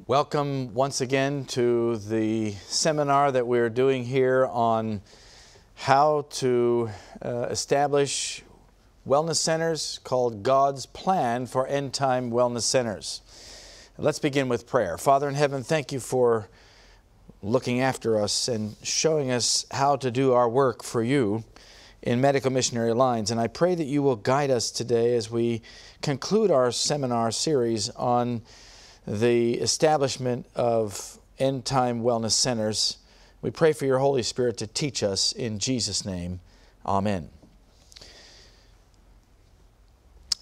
Welcome once again to the seminar that we're doing here on how to establish wellness centers called God's Plan for End Time Wellness Centers. Let's begin with prayer. Father in heaven, thank you for looking after us and showing us how to do our work for you in medical missionary lines. And I pray that you will guide us today as we conclude our seminar series on the establishment of end-time wellness centers. We pray for your Holy Spirit to teach us in Jesus' name. Amen.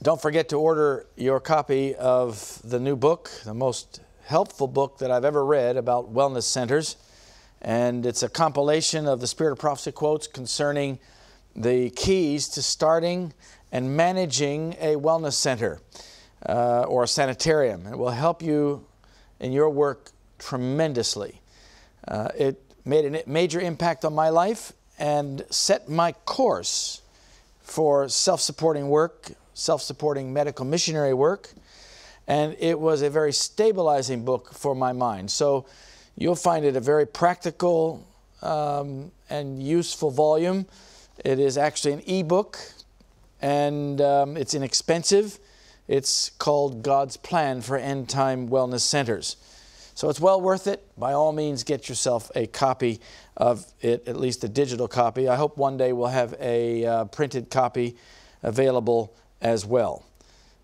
Don't forget to order your copy of the new book, the most helpful book that I've ever read about wellness centers. And it's a compilation of the Spirit of Prophecy quotes concerning the keys to starting and managing a wellness center. Or a sanitarium. It will help you in your work tremendously. It made a major impact on my life and set my course for self-supporting work, self-supporting medical missionary work, and it was a very stabilizing book for my mind. So you'll find it a very practical and useful volume. It is actually an e-book, and it's inexpensive. It's called God's Plan for End Time Wellness Centers. So it's well worth it. By all means, get yourself a copy of it, at least a digital copy. I hope one day we'll have a printed copy available as well.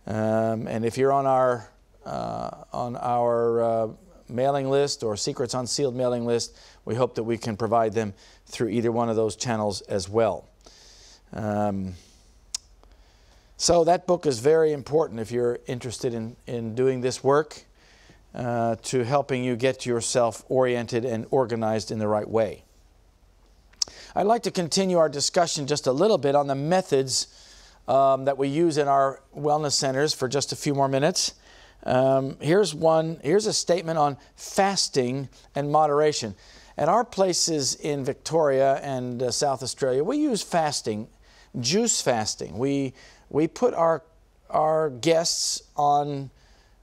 And if you're on our mailing list or Secrets Unsealed mailing list, we hope that we can provide them through either one of those channels as well. So that book is very important if you're interested in doing this work, to helping you get yourself oriented and organized in the right way. I'd like to continue our discussion just a little bit on the methods that we use in our wellness centers for just a few more minutes. Here's a statement on fasting and moderation. At our places in Victoria and South Australia, we use fasting, juice fasting. We put our guests on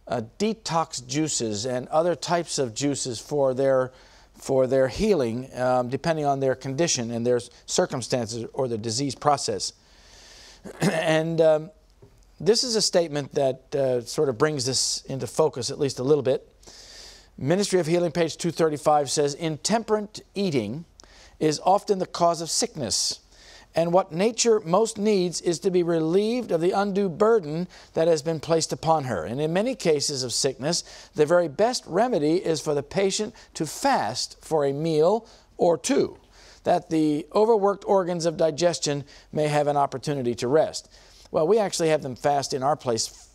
detox juices and other types of juices for their healing, depending on their condition and their circumstances or the disease process. And this is a statement that sort of brings this into focus at least a little bit. Ministry of Healing, page 235 says, "Intemperate eating is often the cause of sickness. And what nature most needs is to be relieved of the undue burden that has been placed upon her. And in many cases of sickness, the very best remedy is for the patient to fast for a meal or two, that the overworked organs of digestion may have an opportunity to rest." Well, we actually have them fast in our place,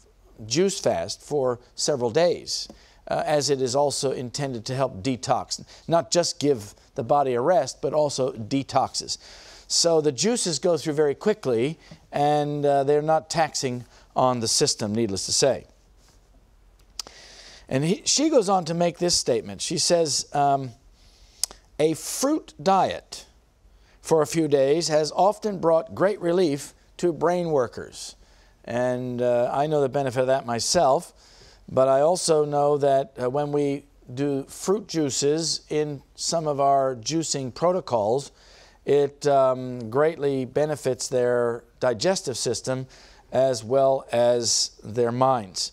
juice fast, for several days, as it is also intended to help detox. Not just give the body a rest, but also detoxes. So the juices go through very quickly, and they're not taxing on the system, needless to say. And she goes on to make this statement. She says, "A fruit diet for a few days has often brought great relief to brain workers." And I know the benefit of that myself, but I also know that when we do fruit juices in some of our juicing protocols, it greatly benefits their digestive system as well as their minds.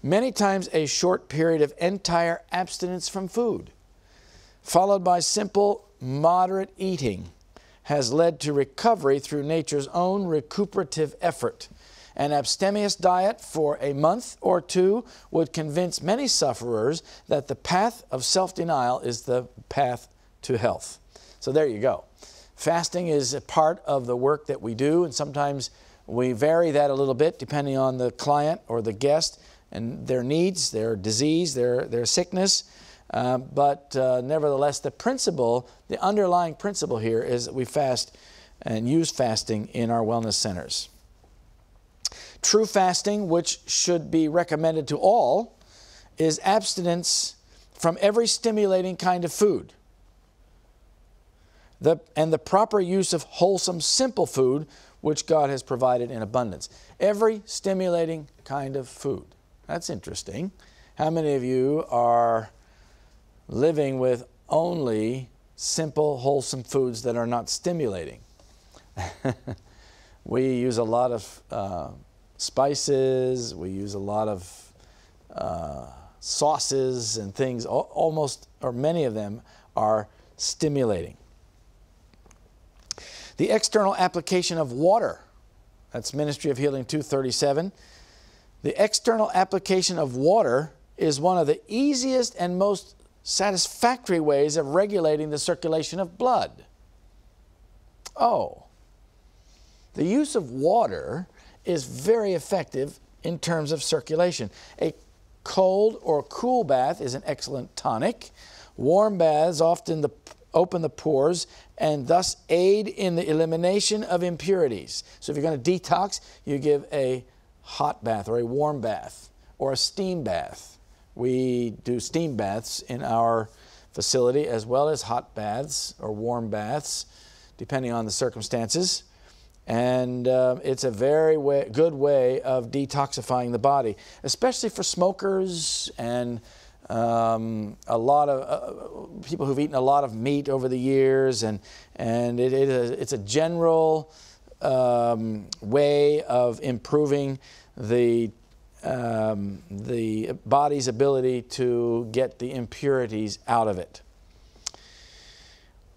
Many times a short period of entire abstinence from food, followed by simple, moderate eating, has led to recovery through nature's own recuperative effort. An abstemious diet for a month or two would convince many sufferers that the path of self-denial is the path to health. So there you go. Fasting is a part of the work that we do, and sometimes we vary that a little bit depending on the client or the guest and their needs, their disease, their sickness. But nevertheless, the principle, the underlying principle here is that we fast and use fasting in our wellness centers. True fasting, which should be recommended to all, is abstinence from every stimulating kind of food. And the proper use of wholesome, simple food, which God has provided in abundance. Every stimulating kind of food. That's interesting. How many of you are living with only simple, wholesome foods that are not stimulating? We use a lot of spices, we use a lot of sauces and things, almost, or many of them are stimulating. The external application of water, that's Ministry of Healing 237. The external application of water is one of the easiest and most satisfactory ways of regulating the circulation of blood. Oh, the use of water is very effective in terms of circulation. A cold or cool bath is an excellent tonic. Warm baths often open the pores and thus aid in the elimination of impurities. So if you're going to detox, you give a hot bath or a warm bath or a steam bath. We do steam baths in our facility as well as hot baths or warm baths, depending on the circumstances. And it's a very good way of detoxifying the body, especially for smokers and a lot of people who've eaten a lot of meat over the years. And it's a general way of improving the body's ability to get the impurities out of it.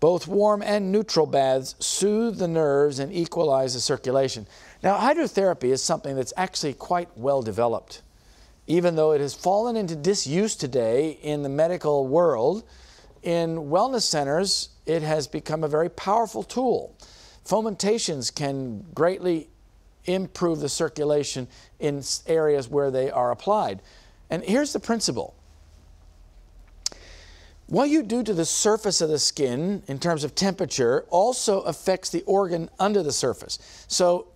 Both warm and neutral baths soothe the nerves and equalize the circulation. Now, hydrotherapy is something that's actually quite well developed. Even though it has fallen into disuse today in the medical world, in wellness centers, it has become a very powerful tool. Fomentations can greatly improve the circulation in areas where they are applied. And here's the principle. What you do to the surface of the skin in terms of temperature also affects the organ under the surface. So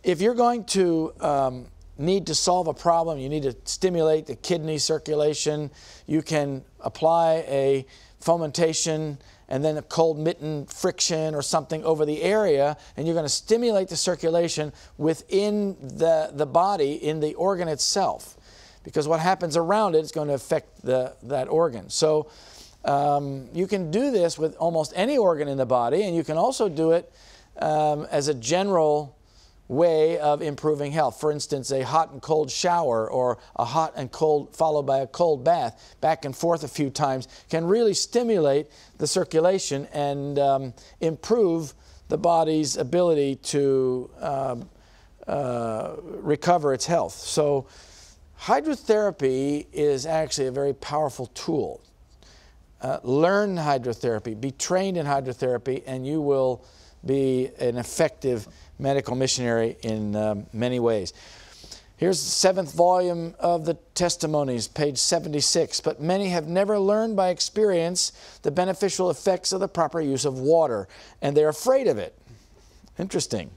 if you're going to need to solve a problem, you need to stimulate the kidney circulation, you can apply a fomentation and then a cold mitten friction or something over the area, and you're going to stimulate the circulation within the body, in the organ itself. Because what happens around it is going to affect that organ. So you can do this with almost any organ in the body, and you can also do it as a general way of improving health. For instance, a hot and cold shower or a hot and cold followed by a cold bath, back and forth a few times, can really stimulate the circulation and improve the body's ability to recover its health. So hydrotherapy is actually a very powerful tool. Learn hydrotherapy, be trained in hydrotherapy, and you will be an effective medical missionary in many ways. Here's the 7th volume of the Testimonies, page 76. But many have never learned by experience the beneficial effects of the proper use of water, and they're afraid of it. Interesting.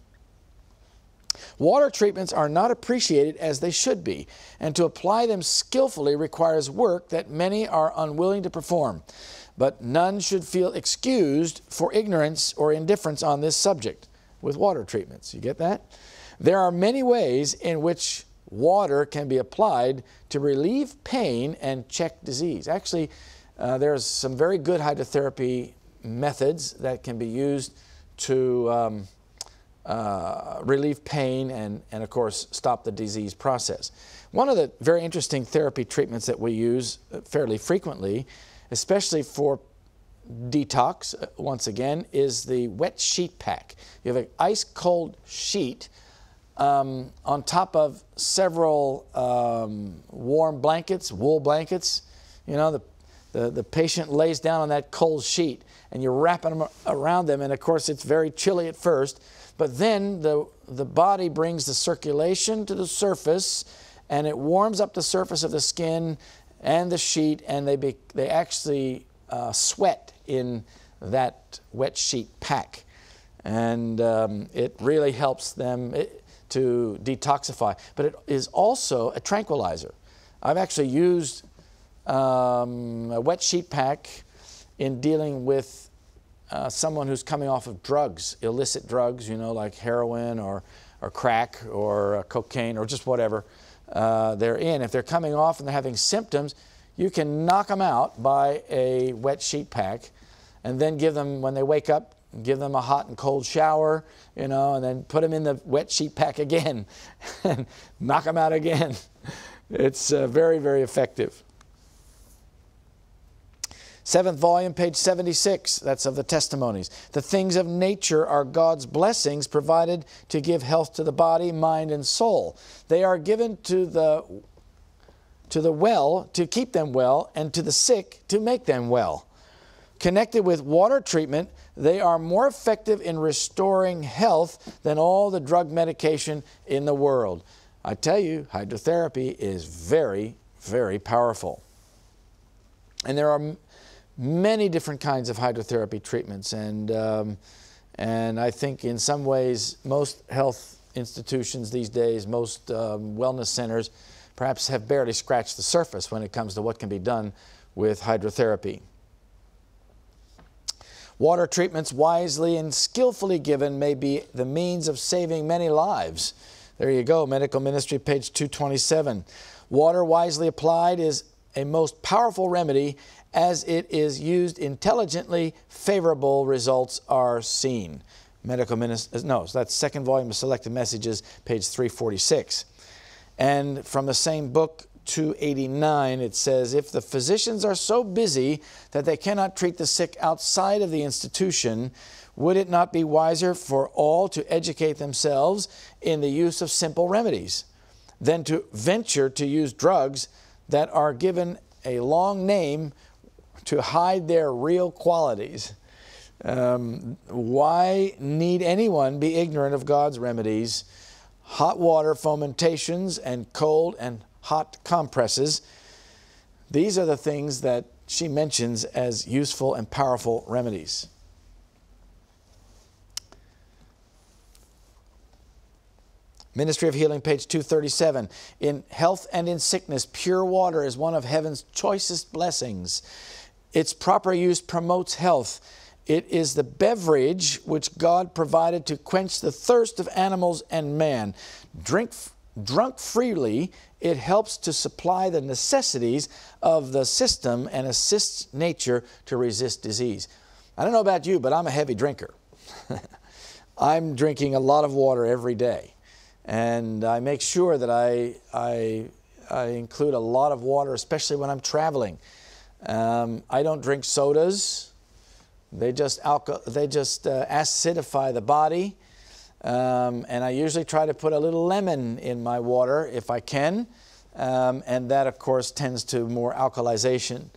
Water treatments are not appreciated as they should be, and to apply them skillfully requires work that many are unwilling to perform. But none should feel excused for ignorance or indifference on this subject with water treatments. You get that? There are many ways in which water can be applied to relieve pain and check disease. Actually, there's some very good hydrotherapy methods that can be used to relieve pain and of course, stop the disease process. One of the very interesting therapy treatments that we use fairly frequently, especially for detox, once again, is the wet sheet pack. You have an ice cold sheet on top of several warm blankets, wool blankets. You know, the patient lays down on that cold sheet and you're wrapping them around them, and of course it's very chilly at first, but then the body brings the circulation to the surface and it warms up the surface of the skin and the sheet, and they actually sweat in that wet sheet pack, and it really helps them to detoxify. But it is also a tranquilizer. I've actually used a wet sheet pack in dealing with someone who's coming off of drugs, illicit drugs, you know, like heroin or crack or cocaine or just whatever. they're in. If they're coming off and they're having symptoms, you can knock them out by a wet sheet pack, and then give them, when they wake up, give them a hot and cold shower, you know, and then put them in the wet sheet pack again and knock them out again. It's very, very effective. 7th volume, page 76, that's of the Testimonies. The things of nature are God's blessings provided to give health to the body, mind, and soul. They are given to the well to keep them well, and to the sick to make them well. Connected with water treatment, they are more effective in restoring health than all the drug medication in the world. I tell you, hydrotherapy is very, very powerful. And there are many different kinds of hydrotherapy treatments, and I think in some ways most health institutions these days, most wellness centers, perhaps have barely scratched the surface when it comes to what can be done with hydrotherapy. Water treatments wisely and skillfully given may be the means of saving many lives. There you go, Medical Ministry, page 227. Water wisely applied is a most powerful remedy. As it is used intelligently, favorable results are seen. Medical Ministry, no, so that's 2nd volume of Selected Messages, page 346. And from the same book, 289, it says, if the physicians are so busy that they cannot treat the sick outside of the institution, would it not be wiser for all to educate themselves in the use of simple remedies than to venture to use drugs that are given a long name to hide their real qualities? Why need anyone be ignorant of God's remedies? Hot water fomentations and cold and hot compresses. These are the things that she mentions as useful and powerful remedies. Ministry of Healing, page 237. In health and in sickness, pure water is one of heaven's choicest blessings. Its proper use promotes health. It is the beverage which God provided to quench the thirst of animals and man. Drunk freely, it helps to supply the necessities of the system and assists nature to resist disease. I don't know about you, but I'm a heavy drinker. I'm drinking a lot of water every day. And I make sure that I include a lot of water, especially when I'm traveling. I don't drink sodas. They just acidify the body. And I usually try to put a little lemon in my water if I can. And that, of course, tends to more alkalization.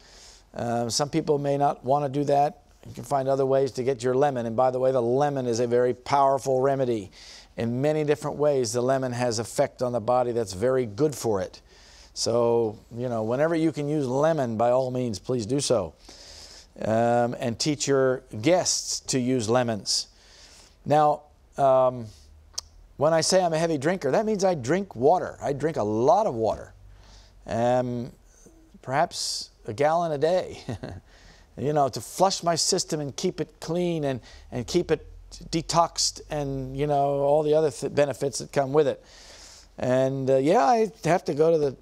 Some people may not want to do that. You can find other ways to get your lemon. And by the way, the lemon is a very powerful remedy. In many different ways, the lemon has effect on the body that's very good for it. So, you know, whenever you can use lemon, by all means, please do so. And teach your guests to use lemons. Now, when I say I'm a heavy drinker, that means I drink water. I drink a lot of water. Perhaps a gallon a day. You know, to flush my system and keep it clean and keep it detoxed, and you know, all the other benefits that come with it. And yeah, I have to go to the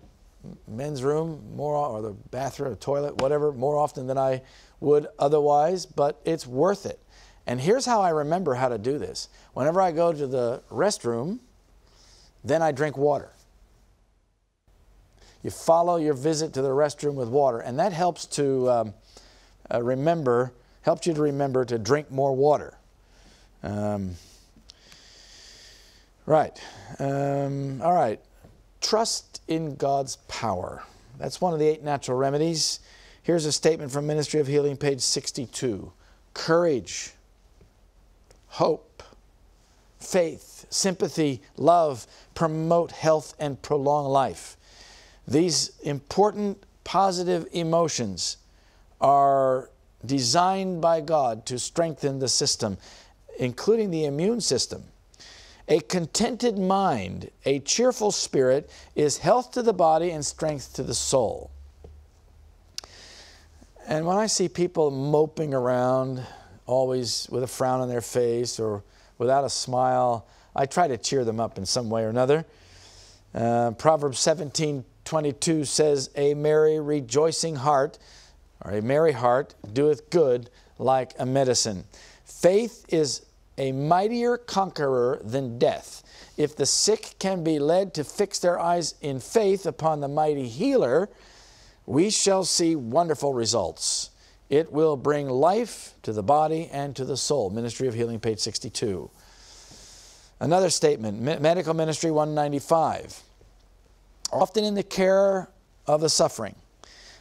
men's room more, or the bathroom or toilet, whatever, more often than I would otherwise, but it's worth it. And here's how I remember how to do this. Whenever I go to the restroom, then I drink water. You follow your visit to the restroom with water, and that helps to helps you to remember to drink more water. All right. Trust in God's power. That's one of the 8 natural remedies. Here's a statement from Ministry of Healing, page 62. Courage, hope, faith, sympathy, love promote health and prolong life. These important positive emotions are designed by God to strengthen the system, including the immune system. A contented mind, a cheerful spirit, is health to the body and strength to the soul. And when I see people moping around, always with a frown on their face or without a smile, I try to cheer them up in some way or another. Proverbs 17:22 says, a merry rejoicing heart, or a merry heart, doeth good like a medicine. Faith is a mightier conqueror than death. If the sick can be led to fix their eyes in faith upon the mighty healer, we shall see wonderful results. It will bring life to the body and to the soul. Ministry of Healing, page 62. Another statement, Medical Ministry 195. Often in the care of the suffering,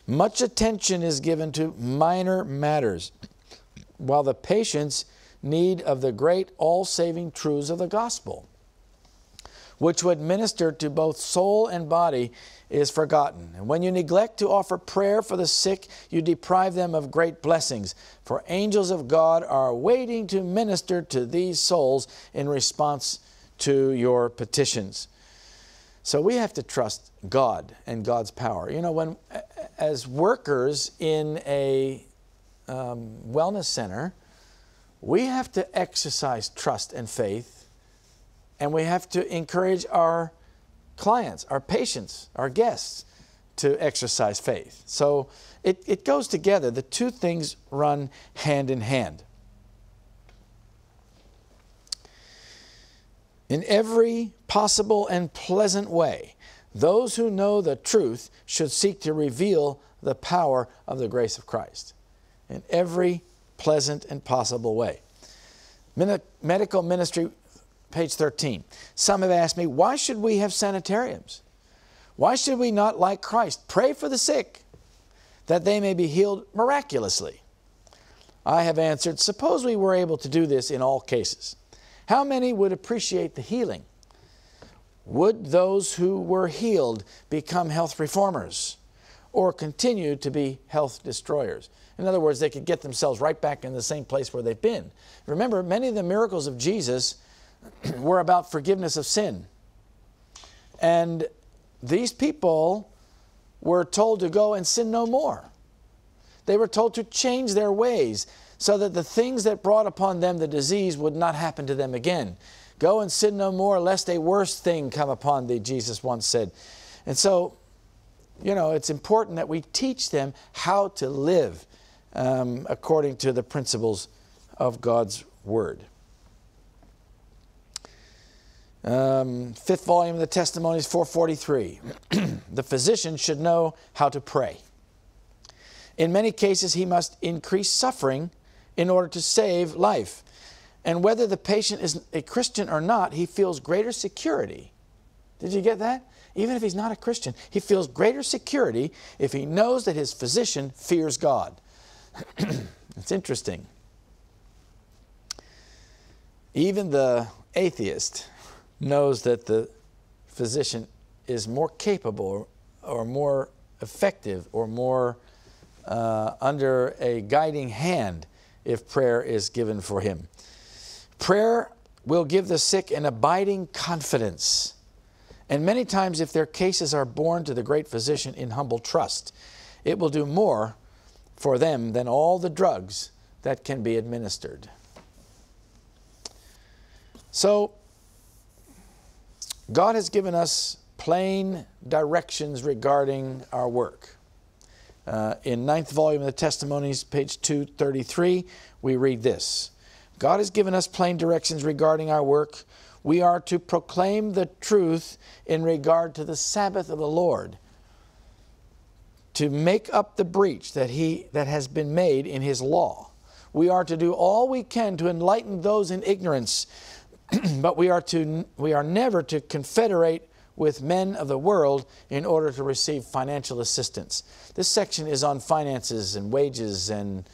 much attention is given to minor matters, while the patient's need of the great all-saving truths of the gospel, which would minister to both soul and body, is forgotten. And when you neglect to offer prayer for the sick, you deprive them of great blessings. For angels of God are waiting to minister to these souls in response to your petitions. So we have to trust God and God's power. You know, when as workers in a wellness center, we have to exercise trust and faith, and we have to encourage our clients, our patients, our guests to exercise faith. So it goes together. The two things run hand in hand. In every possible and pleasant way, those who know the truth should seek to reveal the power of the grace of Christ. In every pleasant and possible way. Medical Ministry, page 13. Some have asked me, why should we have sanitariums? Why should we not, like Christ, pray for the sick that they may be healed miraculously? I have answered, suppose we were able to do this in all cases. How many would appreciate the healing? Would those who were healed become health reformers or continue to be health destroyers? In other words, they could get themselves right back in the same place where they've been. Remember, many of the miracles of Jesus were about forgiveness of sin. And these people were told to go and sin no more. They were told to change their ways so that the things that brought upon them the disease would not happen to them again. Go and sin no more, lest a worse thing come upon thee, Jesus once said. And so, you know, it's important that we teach them how to live according to the principles of God's Word. Fifth volume of the Testimonies, 443. The physician should know how to pray. In many cases, he must increase suffering in order to save life. And whether the patient is a Christian or not, he feels greater security. Did you get that? Even if he's not a Christian, he feels greater security if he knows that his physician fears God. It's interesting. Even the atheist knows that the physician is more capable or more effective or more under a guiding hand if prayer is given for him. Prayer will give the sick an abiding confidence. And many times if their cases are borne to the great physician in humble trust, it will do more for them than all the drugs that can be administered. So, God has given us plain directions regarding our work. In 9th volume of the Testimonies, page 233, we read this. God has given us plain directions regarding our work. We are to proclaim the truth in regard to the Sabbath of the Lord, to make up the breach that has been made in His law. We are to do all we can to enlighten those in ignorance, but we are never to confederate with men of the world in order to receive financial assistance. This section is on finances and wages and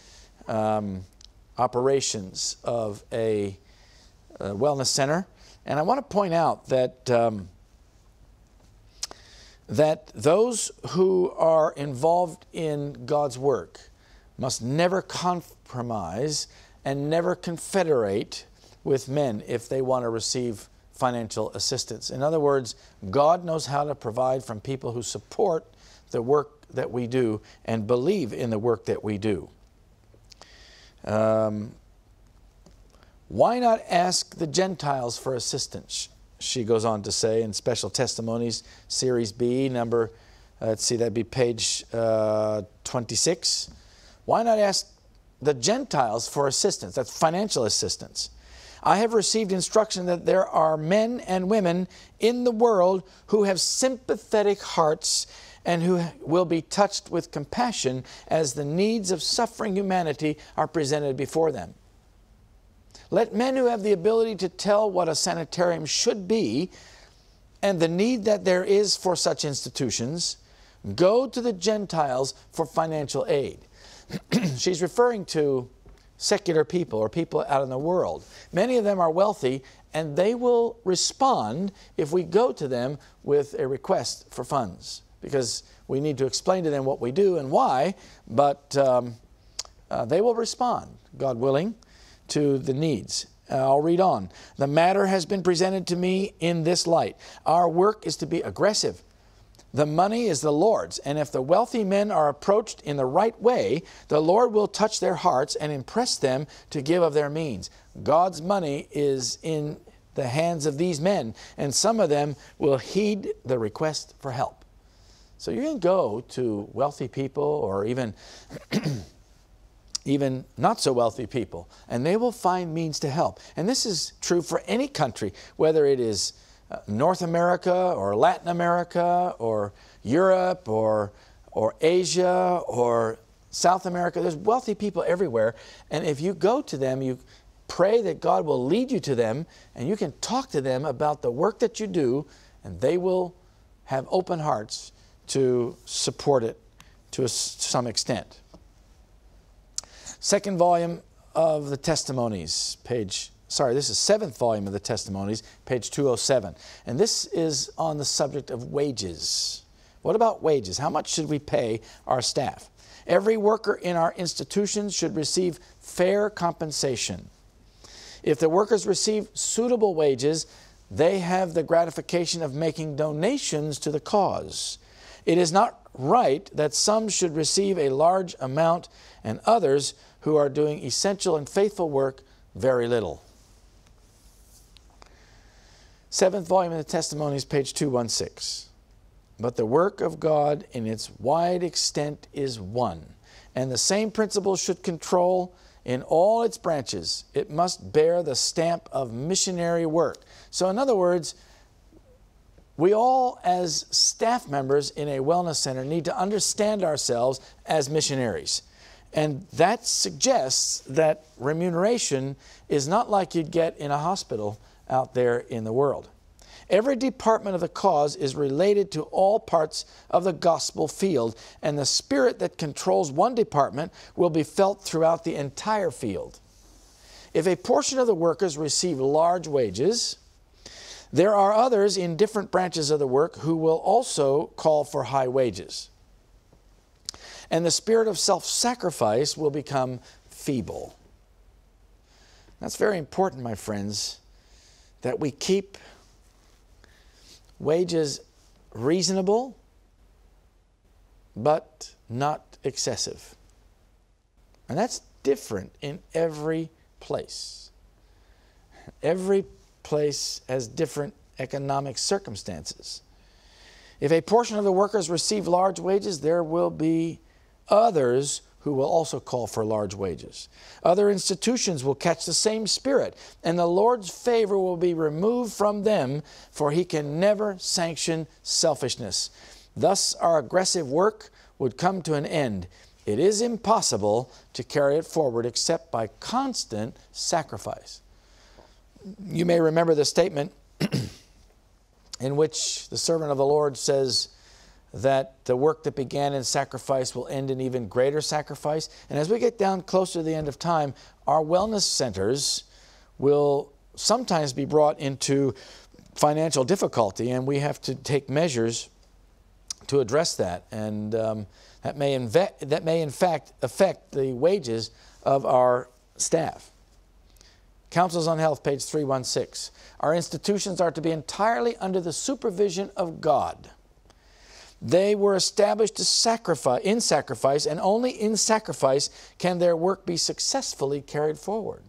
operations of a wellness center. And I want to point out that that those who are involved in God's work must never compromise and never confederate with men if they want to receive financial assistance. In other words, God knows how to provide from people who support the work that we do and believe in the work that we do. Why not ask the Gentiles for assistance? she goes on to say in Special Testimonies, Series B, number, let's see, that'd be page 26. Why not ask the Gentiles for assistance? That's financial assistance. I have received instruction that there are men and women in the world who have sympathetic hearts and who will be touched with compassion as the needs of suffering humanity are presented before them. Let men who have the ability to tell what a sanitarium should be and the need that there is for such institutions go to the Gentiles for financial aid. She's referring to secular people or people out in the world. Many of them are wealthy, and they will respond if we go to them with a request for funds, because we need to explain to them what we do and why, but they will respond, God willing, to the needs. I'll read on. The matter has been presented to me in this light. Our work is to be aggressive. The money is the Lord's, and if the wealthy men are approached in the right way, the Lord will touch their hearts and impress them to give of their means. God's money is in the hands of these men, and some of them will heed the request for help. So you can go to wealthy people or even not so wealthy people, and they will find means to help. And this is true for any country, whether it is North America or Latin America or Europe or Asia or South America. There's wealthy people everywhere, and if you go to them, you pray that God will lead you to them, and you can talk to them about the work that you do, and they will have open hearts to support it to some extent. Second volume of the Testimonies, this is seventh volume of the Testimonies, page 207. And this is on the subject of wages. What about wages? How much should we pay our staff? Every worker in our institutions should receive fair compensation. If the workers receive suitable wages, they have the gratification of making donations to the cause. It is not right that some should receive a large amount and others who are doing essential and faithful work very little. Seventh volume of the Testimonies, page 216. But the work of God in its wide extent is one, and the same principle should control in all its branches. It must bear the stamp of missionary work. So in other words, we all as staff members in a wellness center need to understand ourselves as missionaries. And that suggests that remuneration is not like you'd get in a hospital out there in the world. Every department of the cause is related to all parts of the gospel field, and the spirit that controls one department will be felt throughout the entire field. If a portion of the workers receive large wages, there are others in different branches of the work who will also call for high wages. And the spirit of self-sacrifice will become feeble. That's very important, my friends, that we keep wages reasonable, but not excessive. And that's different in every place. Every place has different economic circumstances. If a portion of the workers receive large wages, there will be others who will also call for large wages. Other institutions will catch the same spirit, and the Lord's favor will be removed from them, for He can never sanction selfishness. Thus, our aggressive work would come to an end. It is impossible to carry it forward except by constant sacrifice. You may remember the statement in which the servant of the Lord says that the work that began in sacrifice will end in even greater sacrifice. And as we get down closer to the end of time, our wellness centers will sometimes be brought into financial difficulty, and we have to take measures to address that. And that may in fact affect the wages of our staff. Counsels on Health, page 316. Our institutions are to be entirely under the supervision of God. They were established to sacrifice, and only in sacrifice can their work be successfully carried forward.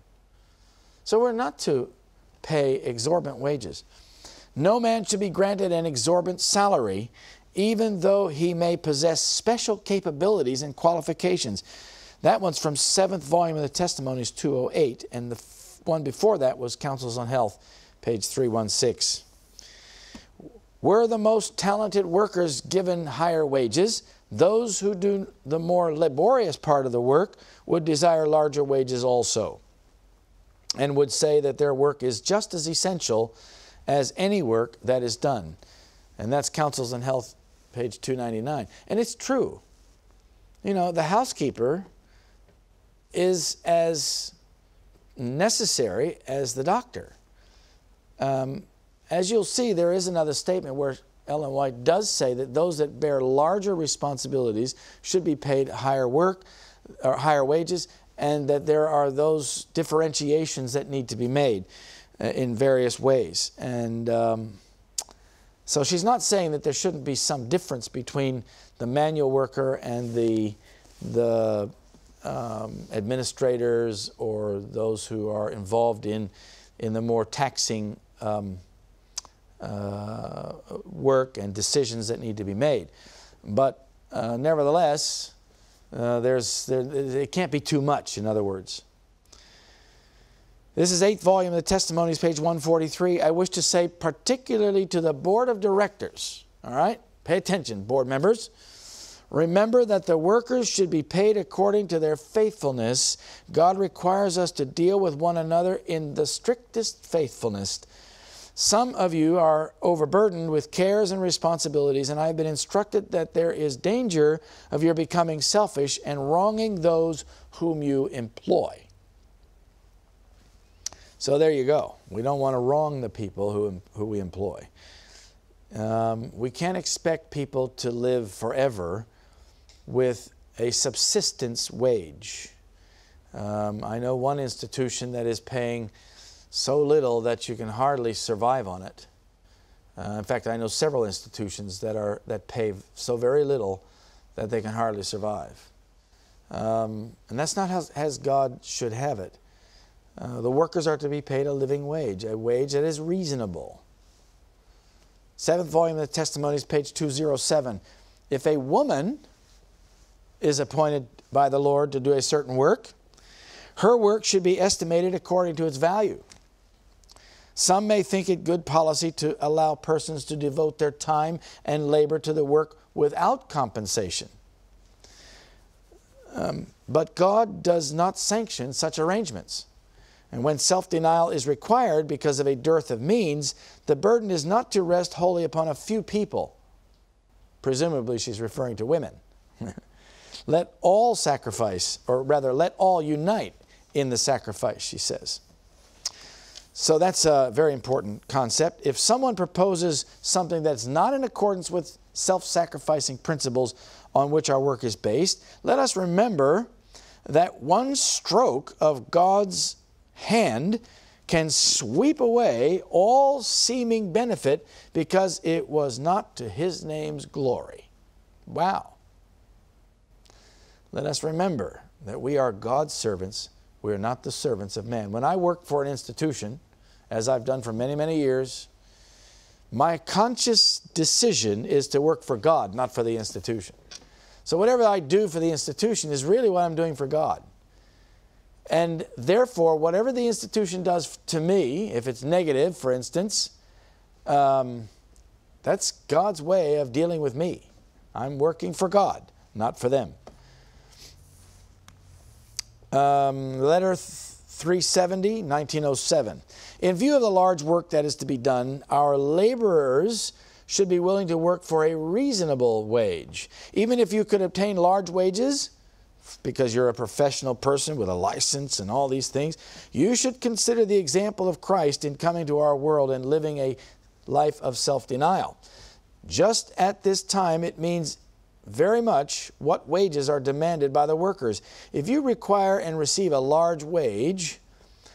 So we're not to pay exorbitant wages. No man should be granted an exorbitant salary, even though he may possess special capabilities and qualifications. That one's from 7th volume of the Testimonies, 208, and the one before that was Counsels on Health, page 316. Were the most talented workers given higher wages, those who do the more laborious part of the work would desire larger wages also, and would say that their work is just as essential as any work that is done. And that's Counsels on Health, page 299. And it's true. You know, the housekeeper is as necessary as the doctor. As you'll see, there is another statement where Ellen White does say that those that bear larger responsibilities should be paid higher work or higher wages, and that there are those differentiations that need to be made in various ways. And so she's not saying that there shouldn't be some difference between the manual worker and the administrators or those who are involved in the more taxing work and decisions that need to be made. But nevertheless, it can't be too much, in other words. This is 8th volume of the Testimonies, page 143. I wish to say particularly to the board of directors, all right? Pay attention, board members. Remember that the workers should be paid according to their faithfulness. God requires us to deal with one another in the strictest faithfulness. Some of you are overburdened with cares and responsibilities, and I have been instructed that there is danger of your becoming selfish and wronging those whom you employ. So there you go. We don't want to wrong the people who we employ. We can't expect people to live forever with a subsistence wage. I know one institution that is paying so little that you can hardly survive on it. In fact, I know several institutions that pay so very little that they can hardly survive. And that's not as God should have it. The workers are to be paid a living wage, a wage that is reasonable. 7th volume of the Testimonies, page 207. If a woman is appointed by the Lord to do a certain work, her work should be estimated according to its value. Some may think it good policy to allow persons to devote their time and labor to the work without compensation. But God does not sanction such arrangements. And when self-denial is required because of a dearth of means, the burden is not to rest wholly upon a few people. Presumably she's referring to women. Let all sacrifice, or rather let all unite in the sacrifice, she says. So that's a very important concept. If someone proposes something that's not in accordance with self-sacrificing principles on which our work is based, let us remember that one stroke of God's hand can sweep away all seeming benefit because it was not to His name's glory. Wow. Let us remember that we are God's servants. We are not the servants of man. When I work for an institution, as I've done for many, many years, my conscious decision is to work for God, not for the institution. So whatever I do for the institution is really what I'm doing for God. And therefore, whatever the institution does to me, if it's negative, for instance, that's God's way of dealing with me. I'm working for God, not for them. Letter 370, 1907. In view of the large work that is to be done, our laborers should be willing to work for a reasonable wage. Even if you could obtain large wages, because you're a professional person with a license and all these things, you should consider the example of Christ in coming to our world and living a life of self-denial. Just at this time, it means very much what wages are demanded by the workers. If you require and receive a large wage,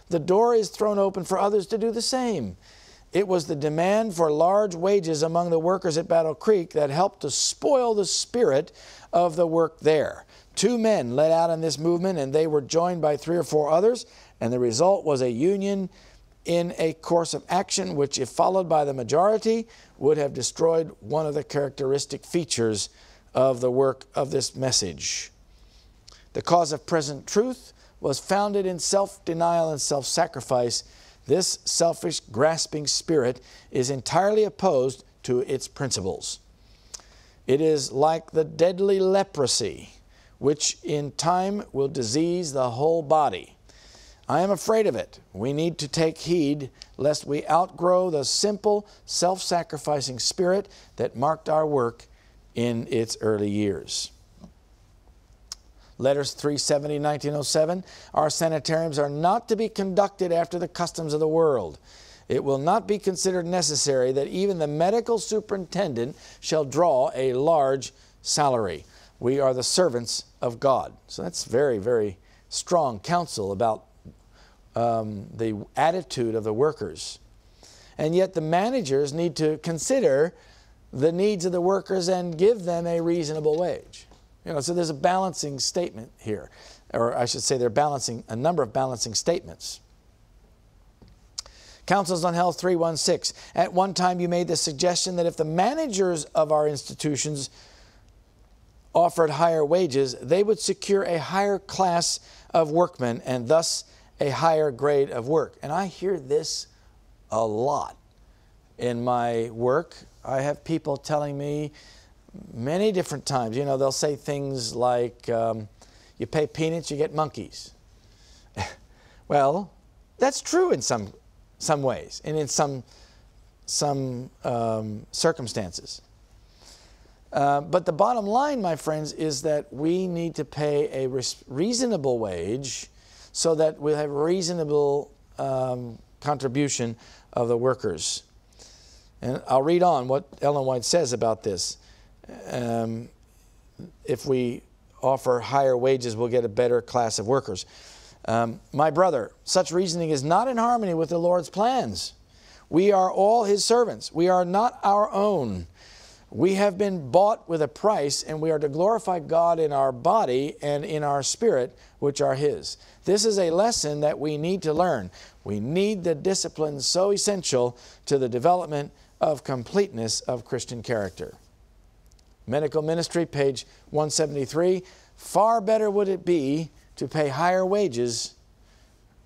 the door is thrown open for others to do the same. It was the demand for large wages among the workers at Battle Creek that helped to spoil the spirit of the work there. 2 men led out in this movement, and they were joined by 3 or 4 others, and the result was a union in a course of action which, if followed by the majority, would have destroyed one of the characteristic features of the work of this message. The cause of present truth was founded in self-denial and self-sacrifice. This selfish, grasping spirit is entirely opposed to its principles. It is like the deadly leprosy, which in time will disease the whole body. I am afraid of it. We need to take heed lest we outgrow the simple, self-sacrificing spirit that marked our work in its early years. Letters 370, 1907. Our sanitariums are not to be conducted after the customs of the world. It will not be considered necessary that even the medical superintendent shall draw a large salary. We are the servants of God. So that's very, very strong counsel about the attitude of the workers. And yet the managers need to consider the needs of the workers and give them a reasonable wage. So there's a balancing statement here, or I should say they're balancing a number of balancing statements. Counsels on Health 316. At one time you made the suggestion that if the managers of our institutions offered higher wages, they would secure a higher class of workmen and thus a higher grade of work. And I hear this a lot in my work. I have people telling me many different times, they'll say things like, you pay peanuts, you get monkeys. Well, that's true in some ways and in some circumstances. But the bottom line, my friends, is that we need to pay a reasonable wage so that we'll have reasonable contribution of the workers. And I'll read on what Ellen White says about this. If we offer higher wages, we'll get a better class of workers. My brother, such reasoning is not in harmony with the Lord's plans. We are all His servants. We are not our own. We have been bought with a price, and we are to glorify God in our body and in our spirit, which are His. This is a lesson that we need to learn. We need the discipline so essential to the development of completeness of Christian character. Medical Ministry, page 173. Far better would it be to pay higher wages.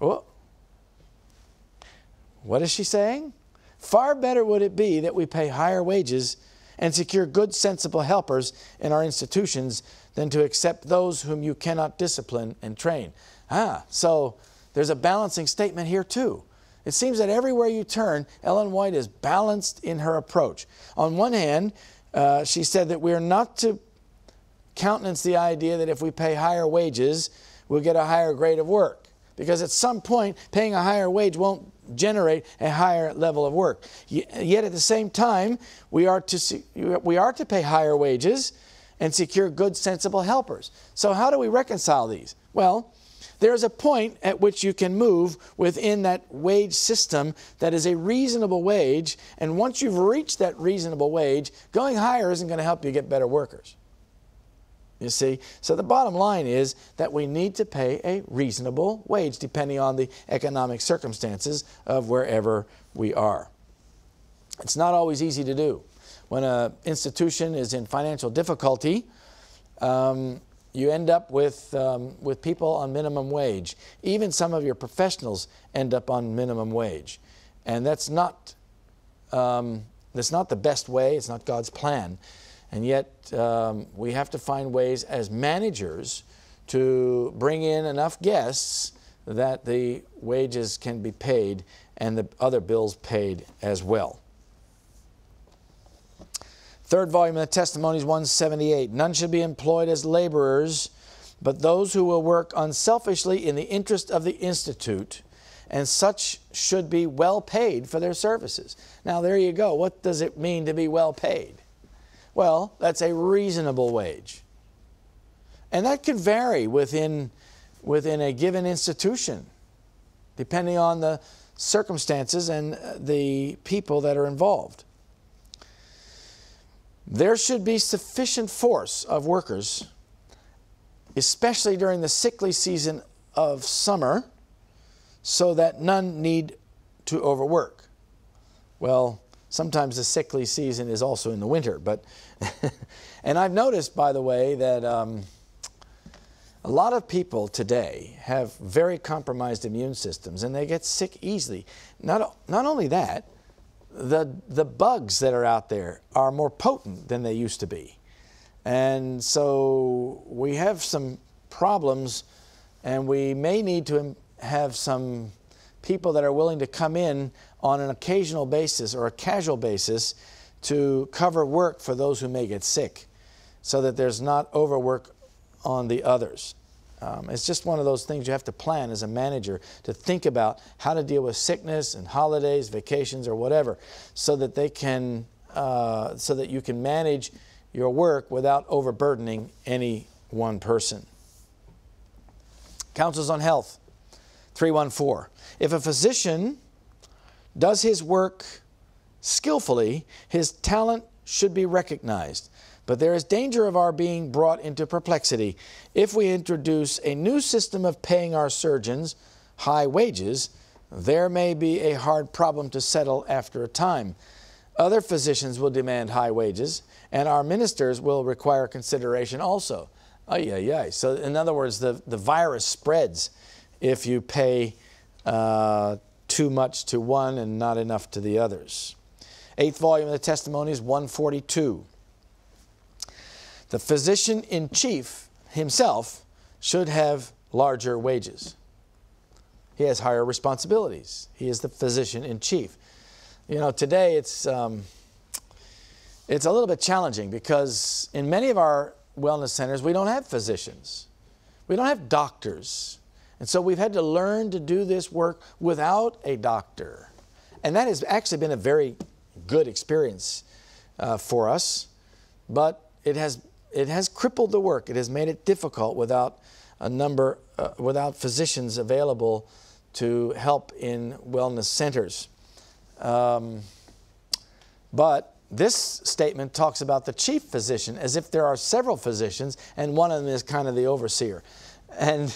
Oh, what is she saying? Far better would it be that we pay higher wages and secure good, sensible helpers in our institutions than to accept those whom you cannot discipline and train. So there's a balancing statement here too. It seems that everywhere you turn, Ellen White is balanced in her approach. On one hand, she said that we're not to countenance the idea that if we pay higher wages, we'll get a higher grade of work. Because at some point, paying a higher wage won't generate a higher level of work. Yet at the same time, we are to pay higher wages and secure good, sensible helpers. So how do we reconcile these? Well, there's a point at which you can move within that wage system that is a reasonable wage, and once you've reached that reasonable wage, going higher isn't going to help you get better workers. You see? So the bottom line is that we need to pay a reasonable wage depending on the economic circumstances of wherever we are. It's not always easy to do. When an institution is in financial difficulty, you end up with people on minimum wage. Even some of your professionals end up on minimum wage. And that's not the best way. It's not God's plan. And yet we have to find ways as managers to bring in enough guests that the wages can be paid and the other bills paid as well. Third volume of the Testimonies, 178. None should be employed as laborers, but those who will work unselfishly in the interest of the Institute, and such should be well paid for their services. Now there you go. What does it mean to be well paid? Well, that's a reasonable wage. And that could vary within a given institution, depending on the circumstances and the people that are involved. There should be sufficient force of workers, especially during the sickly season of summer, so that none need to overwork. Well, sometimes the sickly season is also in the winter, but and I've noticed, by the way, that a lot of people today have very compromised immune systems, and they get sick easily. Not only that, the bugs that are out there are more potent than they used to be. And so we have some problems, and we may need to have some people that are willing to come in on an occasional basis or a casual basis to cover work for those who may get sick, so that there's not overwork on the others. It's just one of those things you have to plan as a manager, to think about how to deal with sickness and holidays, vacations, or whatever, so that they can, so that you can manage your work without overburdening any one person. Counsels on Health 314. If a physician does his work skillfully, his talent should be recognized. But there is danger of our being brought into perplexity if we introduce a new system of paying our surgeons high wages. There may be a hard problem to settle after a time. Other physicians will demand high wages, and our ministers will require consideration also. So in other words, the virus spreads if you pay too much to one and not enough to the others. 8th volume of the Testimonies, 142. The physician-in-chief himself should have larger wages. He has higher responsibilities. He is the physician-in-chief. You know, today it's a little bit challenging, because in many of our wellness centers we don't have physicians. We don't have doctors. And so we've had to learn to do this work without a doctor. And that has actually been a very good experience for us, but it has crippled the work. It has made it difficult without without physicians available to help in wellness centers. But this statement talks about the chief physician as if there are several physicians, and one of them is kind of the overseer. And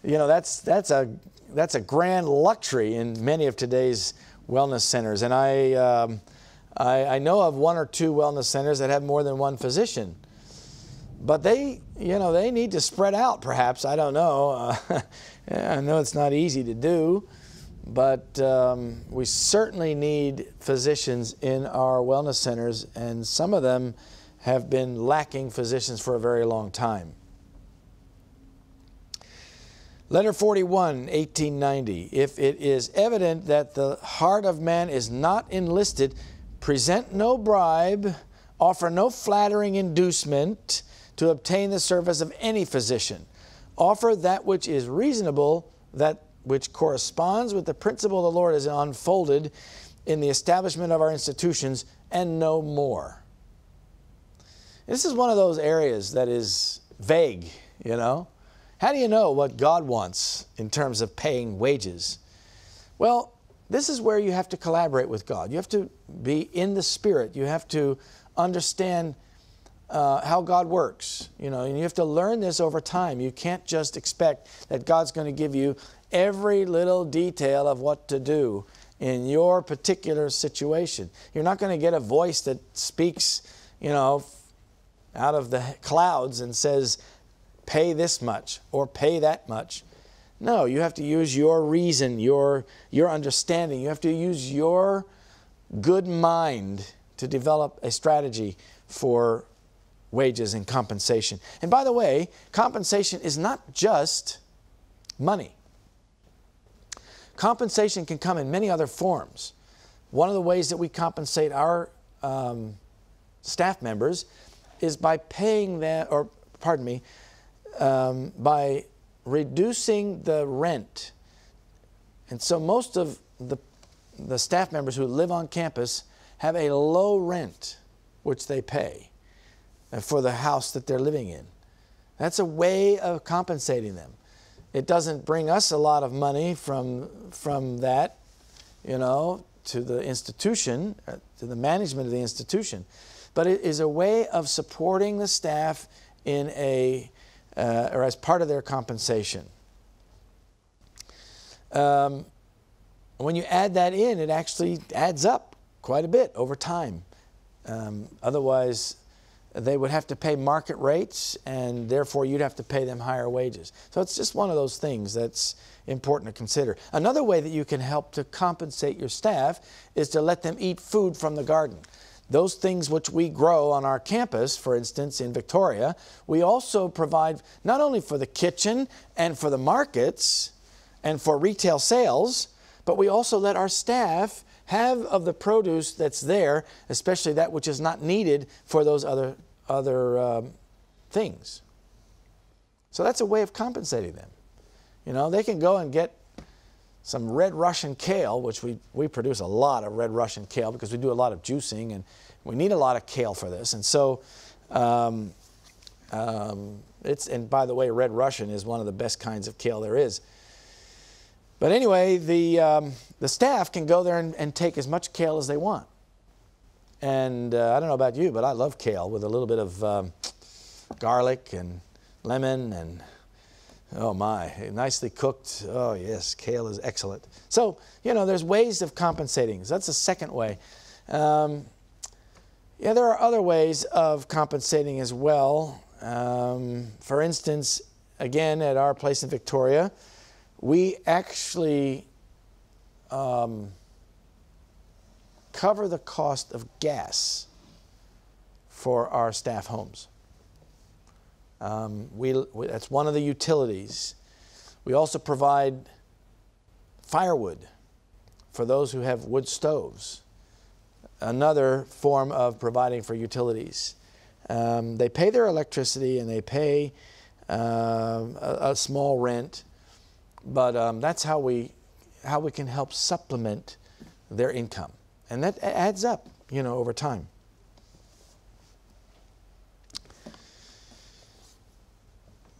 you know, that's a grand luxury in many of today's wellness centers. And I know of 1 or 2 wellness centers that have more than one physician. But they need to spread out, perhaps. I don't know. I know it's not easy to do, but we certainly need physicians in our wellness centers, and some of them have been lacking physicians for a very long time. Letter 41, 1890. If it is evident that the heart of man is not enlisted, present no bribe, offer no flattering inducement to obtain the service of any physician. Offer that which is reasonable, that which corresponds with the principle the Lord has unfolded in the establishment of our institutions, and no more. This is one of those areas that is vague, you know. How do you know what God wants in terms of paying wages? Well, this is where you have to collaborate with God. You have to be in the Spirit. You have to understand how God works, you know, and you have to learn this over time. You can't just expect that God's going to give you every little detail of what to do in your particular situation. You're not going to get a voice that speaks, you know, out of the clouds and says, pay this much or pay that much. No, you have to use your reason, your understanding. You have to use your good mind to develop a strategy for wages and compensation. And by the way, compensation is not just money. Compensation can come in many other forms. One of the ways that we compensate our staff members is by paying them, or pardon me, by reducing the rent. And so most of the staff members who live on campus have a low rent which they pay for the house that they're living in. That's a way of compensating them. It doesn't bring us a lot of money from that, you know, to the institution, to the management of the institution. But it is a way of supporting the staff in or as part of their compensation. when you add that in, it actually adds up quite a bit over time. Otherwise, they would have to pay market rates, and therefore you'd have to pay them higher wages. So it's just one of those things that's important to consider. Another way that you can help to compensate your staff is to let them eat food from the garden. Those things which we grow on our campus, for instance, in Victoria, we also provide not only for the kitchen and for the markets and for retail sales, but we also let our staff have of the produce that's there, especially that which is not needed for those other things. So that's a way of compensating them. You know, they can go and get some red Russian kale, which we produce a lot of red Russian kale because we do a lot of juicing, and we need a lot of kale for this. And so, and by the way, red Russian is one of the best kinds of kale there is. But anyway, the staff can go there and take as much kale as they want. And I don't know about you, but I love kale with a little bit of garlic and lemon and, oh my, nicely cooked. Oh yes, kale is excellent. So, you know, there's ways of compensating. So that's the second way. Yeah, there are other ways of compensating as well. For instance, again, at our place in Victoria, we actually cover the cost of gas for our staff homes. That's one of the utilities. We also provide firewood for those who have wood stoves, another form of providing for utilities. They pay their electricity and they pay a small rent, but that's how we can help supplement their income. And that adds up, you know, over time.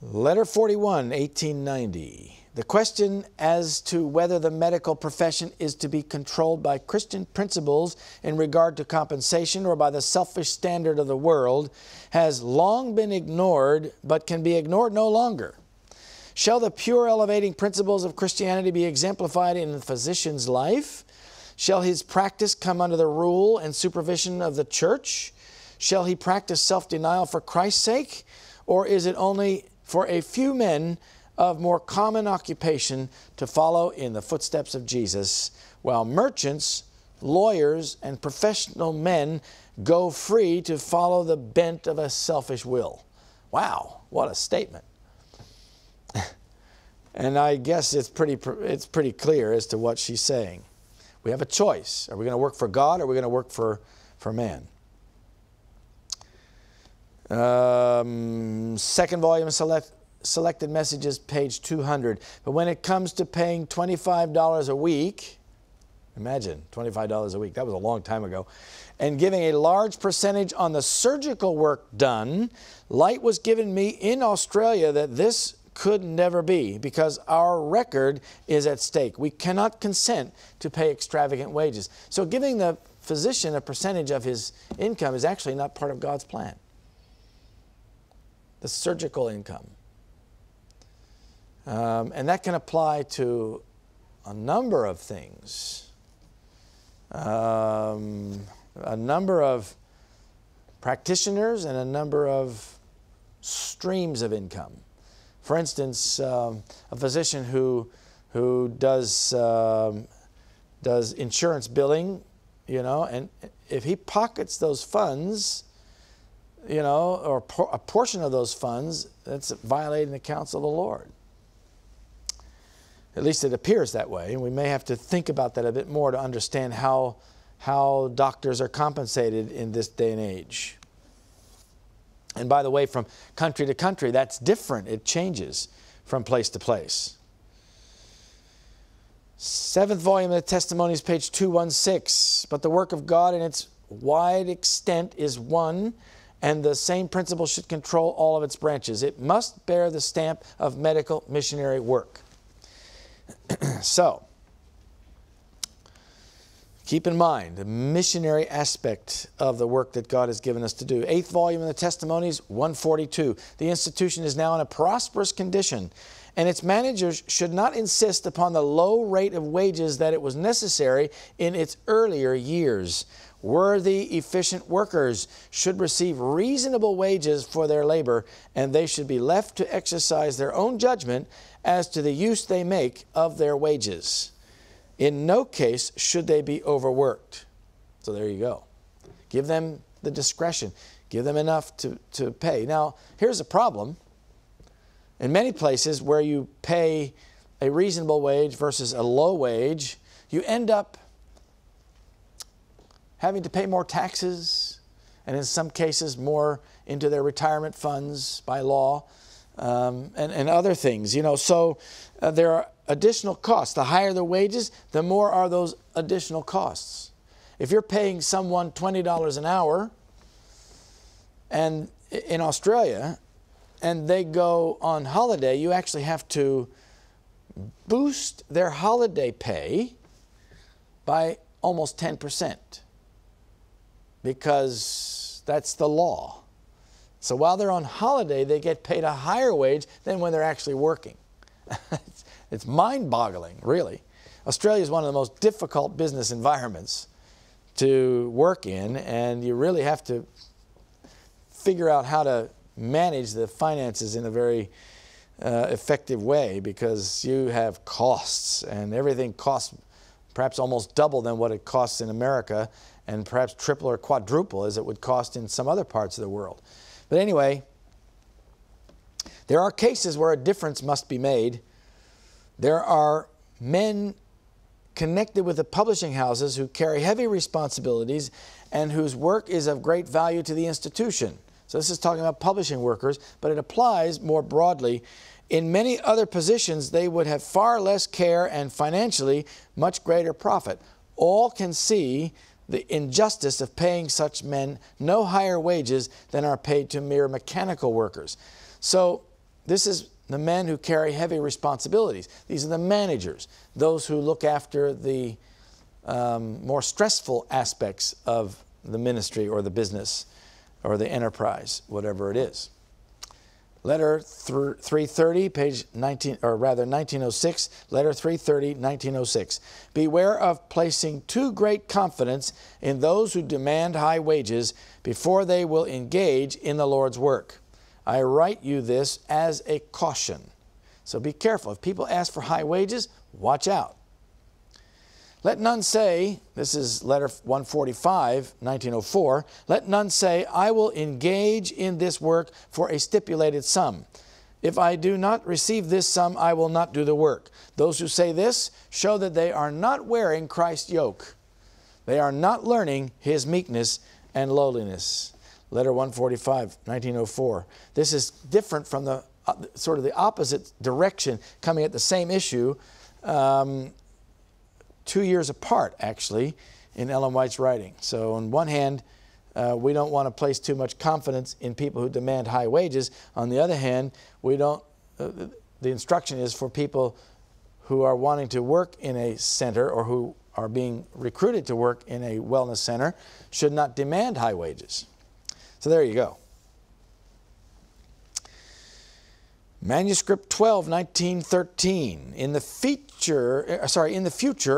Letter 41, 1890. The question as to whether the medical profession is to be controlled by Christian principles in regard to compensation or by the selfish standard of the world has long been ignored, but can be ignored no longer. Shall the pure elevating principles of Christianity be exemplified in the physician's life? Shall his practice come under the rule and supervision of the church? Shall he practice self-denial for Christ's sake? Or is it only for a few men of more common occupation to follow in the footsteps of Jesus, while merchants, lawyers, and professional men go free to follow the bent of a selfish will? Wow, what a statement. And I guess it's pretty clear as to what she's saying. We have a choice. Are we going to work for God or are we going to work for man? Second volume of Selected Messages, page 200. But when it comes to paying $25 a week, imagine $25 a week, that was a long time ago, and giving a large percentage on the surgical work done, light was given me in Australia that this could never be, because our record is at stake. We cannot consent to pay extravagant wages. So giving the physician a percentage of his income is actually not part of God's plan. The surgical income. And that can apply to a number of things. A number of practitioners and a number of streams of income. For instance, a physician who does insurance billing, you know, and if he pockets those funds, you know, or a portion of those funds, that's violating the counsel of the Lord. At least it appears that way, and we may have to think about that a bit more to understand how doctors are compensated in this day and age. And by the way, from country to country, that's different. It changes from place to place. Seventh volume of the Testimonies, page 216. But the work of God in its wide extent is one, and the same principle should control all of its branches. It must bear the stamp of medical missionary work. So, keep in mind the missionary aspect of the work that God has given us to do. Eighth volume of the Testimonies, 142. The institution is now in a prosperous condition, and its managers should not insist upon the low rate of wages that it was necessary in its earlier years. Worthy, efficient workers should receive reasonable wages for their labor, and they should be left to exercise their own judgment as to the use they make of their wages. In no case should they be overworked. So there you go. Give them the discretion. Give them enough to pay. Now, here's a problem. In many places where you pay a reasonable wage versus a low wage, you end up having to pay more taxes, and in some cases more into their retirement funds by law, and other things. So there are additional costs. The higher the wages, the more are those additional costs. If you're paying someone $20 an hour and in Australia, and they go on holiday, you actually have to boost their holiday pay by almost 10%, because that's the law. So while they're on holiday, they get paid a higher wage than when they're actually working. It's mind-boggling, really. Australia is one of the most difficult business environments to work in, and you really have to figure out how to manage the finances in a very effective way, because you have costs, and everything costs perhaps almost double than what it costs in America, and perhaps triple or quadruple as it would cost in some other parts of the world. But anyway, there are cases where a difference must be made. There are men connected with the publishing houses who carry heavy responsibilities and whose work is of great value to the institution. So this is talking about publishing workers, but it applies more broadly. In many other positions, they would have far less care and financially much greater profit. All can see the injustice of paying such men no higher wages than are paid to mere mechanical workers. So this is the men who carry heavy responsibilities. These are the managers, those who look after the more stressful aspects of the ministry or the business or the enterprise, whatever it is. Letter 330, page 19, or rather 1906, letter 330, 1906. Beware of placing too great confidence in those who demand high wages before they will engage in the Lord's work. I write you this as a caution. So be careful. If people ask for high wages, watch out. Let none say, this is letter 145, 1904, let none say, I will engage in this work for a stipulated sum. If I do not receive this sum, I will not do the work. Those who say this show that they are not wearing Christ's yoke. They are not learning His meekness and lowliness. Letter 145, 1904. This is different from the sort of the opposite direction, coming at the same issue, 2 years apart, actually, in Ellen White's writing. So on one hand, we don't want to place too much confidence in people who demand high wages. On the other hand, we don't. The instruction is for people who are wanting to work in a center or who are being recruited to work in a wellness center should not demand high wages. So there you go. Manuscript 12, 1913. In the future,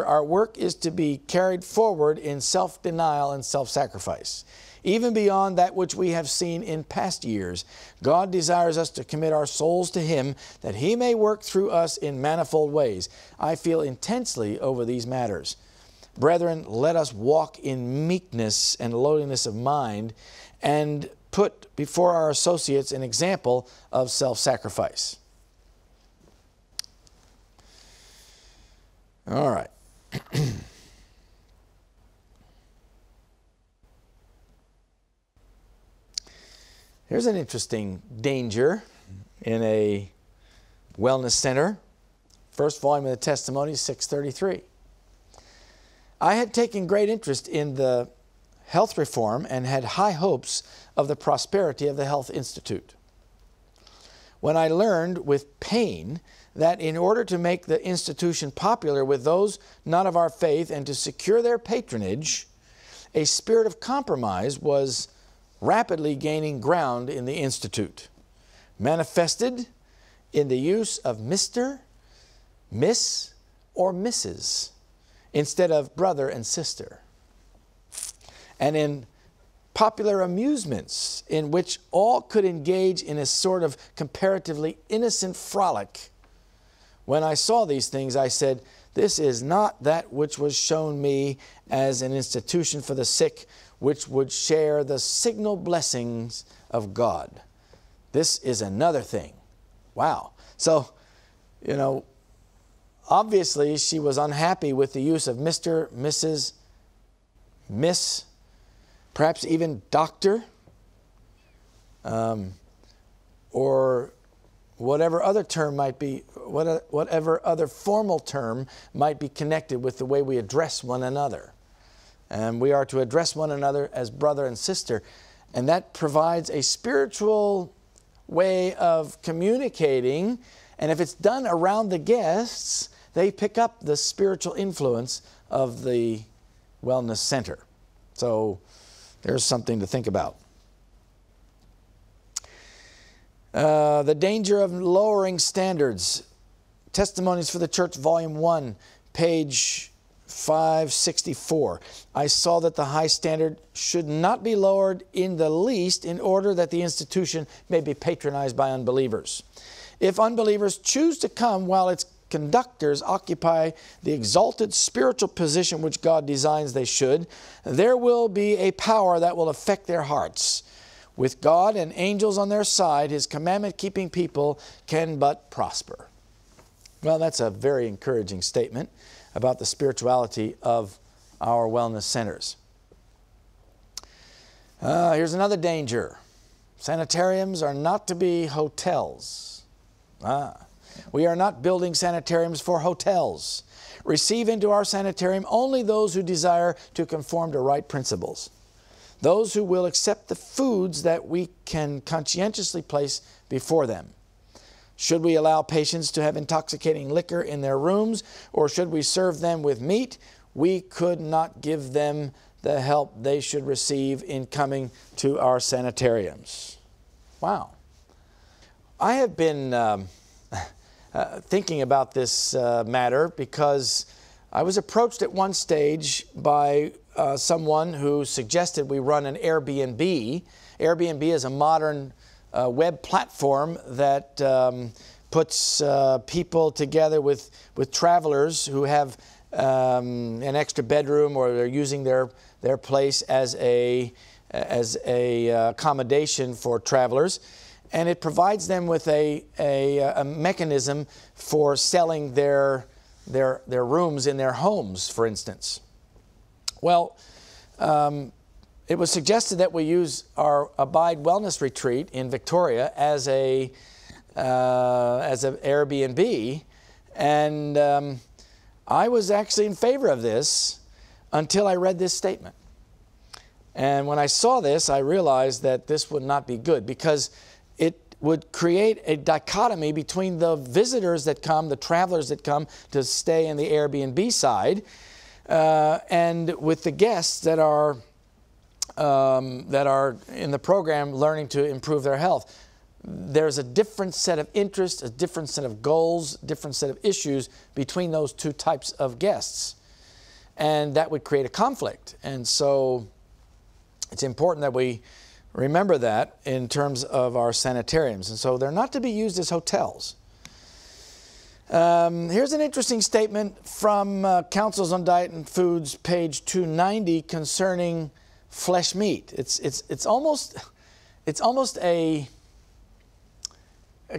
our work is to be carried forward in self-denial and self-sacrifice. Even beyond that which we have seen in past years, God desires us to commit our souls to Him that He may work through us in manifold ways. I feel intensely over these matters. Brethren, let us walk in meekness and lowliness of mind and put before our associates an example of self-sacrifice. All right. Here's an interesting danger in a wellness center. First volume of the Testimonies, 633. I had taken great interest in the health reform and had high hopes of the prosperity of the Health Institute. When I learned with pain that in order to make the institution popular with those not of our faith and to secure their patronage, a spirit of compromise was rapidly gaining ground in the Institute, manifested in the use of Mr., Miss, or Mrs. instead of brother and sister. And in popular amusements in which all could engage in a sort of comparatively innocent frolic. When I saw these things, I said, this is not that which was shown me as an institution for the sick, which would share the signal blessings of God. This is another thing. Wow. So, you know, obviously she was unhappy with the use of Mr., Mrs., Miss, perhaps even doctor, or whatever other term might be, whatever other formal term might be connected with the way we address one another. And we are to address one another as brother and sister. And that provides a spiritual way of communicating. And if it's done around the guests, they pick up the spiritual influence of the wellness center. So there's something to think about. The danger of lowering standards. Testimonies for the Church, Volume 1, page 564. I saw that the high standard should not be lowered in the least in order that the institution may be patronized by unbelievers. If unbelievers choose to come while its conductors occupy the exalted spiritual position which God designs they should, there will be a power that will affect their hearts. With God and angels on their side, His commandment-keeping people can but prosper. Well, that's a very encouraging statement about the spirituality of our wellness centers. Here's another danger. Sanitariums are not to be hotels. We are not building sanitariums for hotels. Receive into our sanitarium only those who desire to conform to right principles. Those who will accept the foods that we can conscientiously place before them. Should we allow patients to have intoxicating liquor in their rooms, or should we serve them with meat? We could not give them the help they should receive in coming to our sanitariums. Wow. I have been thinking about this matter because I was approached at one stage by someone who suggested we run an Airbnb. Airbnb is a modern web platform that puts people together with travelers who have an extra bedroom, or they're using their place as a accommodation for travelers. And it provides them with a mechanism for selling their rooms in their homes, for instance. Well, it was suggested that we use our Abide Wellness Retreat in Victoria as an Airbnb, and I was actually in favor of this until I read this statement. And when I saw this, I realized that this would not be good, because it would create a dichotomy between the visitors that come, the travelers that come to stay in the Airbnb side, and with the guests that are in the program learning to improve their health. There's a different set of interests, a different set of goals, different set of issues between those two types of guests. And that would create a conflict. And so it's important that we remember that in terms of our sanitariums. And so they're not to be used as hotels. Here's an interesting statement from Counsels on Diet and Foods, page 290, concerning flesh meat. It's almost a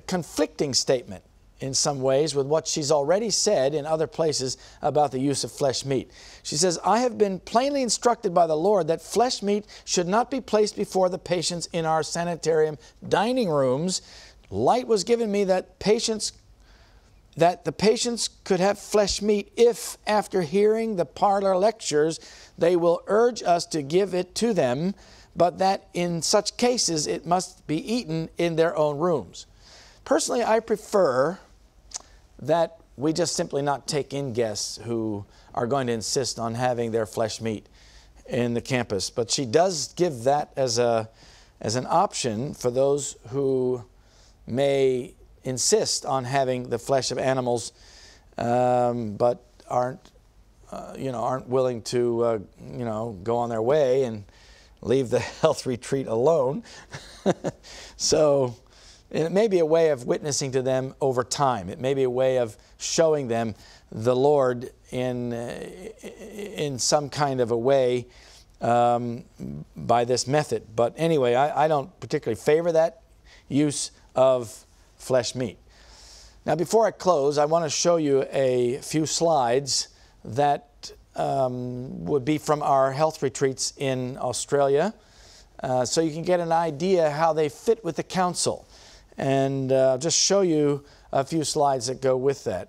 conflicting statement in some ways with what she's already said in other places about the use of flesh meat. She says, I have been plainly instructed by the Lord that flesh meat should not be placed before the patients in our sanitarium dining rooms. Light was given me that the patients could have flesh meat if, after hearing the parlor lectures, they will urge us to give it to them, but that in such cases it must be eaten in their own rooms. Personally, I prefer that we just simply not take in guests who are going to insist on having their flesh meat in the campus. But she does give that as an option for those who may insist on having the flesh of animals, but aren't willing to go on their way and leave the health retreat alone. So it may be a way of witnessing to them over time. It may be a way of showing them the Lord in some kind of a way by this method. But anyway, I don't particularly favor that use of flesh meat. Now, before I close, I want to show you a few slides that would be from our health retreats in Australia, so you can get an idea how they fit with the council. And I'll just show you a few slides that go with that.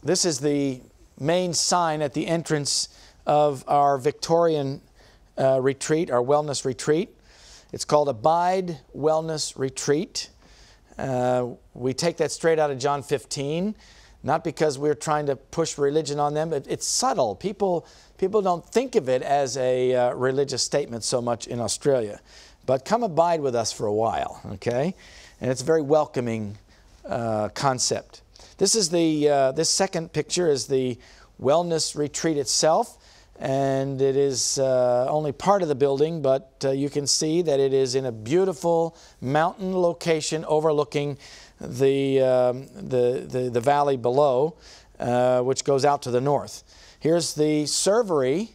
This is the main sign at the entrance of our Victorian retreat, our wellness retreat. It's called Abide Wellness Retreat. We take that straight out of John 15, not because we're trying to push religion on them, but it's subtle. People don't think of it as a religious statement so much in Australia. But come abide with us for a while, okay? And it's a very welcoming concept. This is this second picture is the wellness retreat itself, and it is only part of the building, but you can see that it is in a beautiful mountain location overlooking the valley below, which goes out to the north. Here's the servery,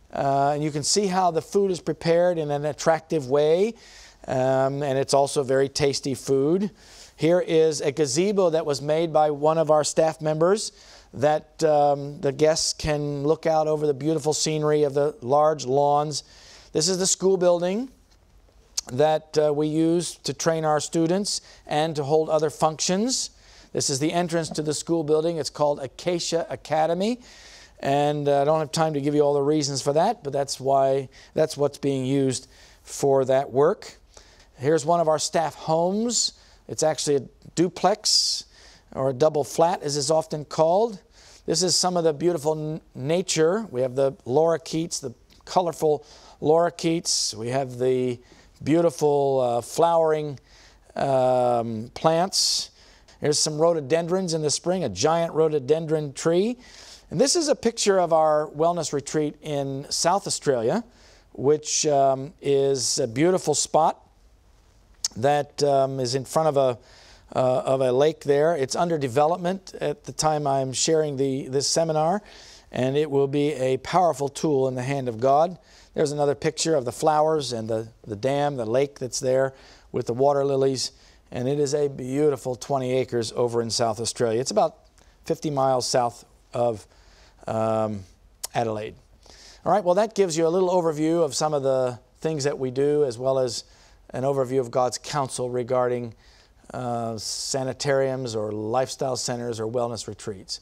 and you can see how the food is prepared in an attractive way, and it's also very tasty food. Here is a gazebo that was made by one of our staff members that the guests can look out over the beautiful scenery of the large lawns. This is the school building that we use to train our students and to hold other functions. This is the entrance to the school building. It's called Acacia Academy. And I don't have time to give you all the reasons for that, but that's what's being used for that work. Here's one of our staff homes. It's actually a duplex, or a double flat as is often called. This is some of the beautiful nature. We have the lorikeets, the colorful lorikeets. We have the beautiful flowering plants. Here's some rhododendrons in the spring, a giant rhododendron tree. And this is a picture of our wellness retreat in South Australia, which is a beautiful spot that is in front of a lake there. It's under development at the time I'm sharing this seminar, and it will be a powerful tool in the hand of God. There's another picture of the flowers and the dam, the lake that's there with the water lilies, and it is a beautiful 20 acres over in South Australia. It's about 50 miles south of Adelaide. All right, well, that gives you a little overview of some of the things that we do, as well as an overview of God's counsel regarding sanitariums or lifestyle centers or wellness retreats.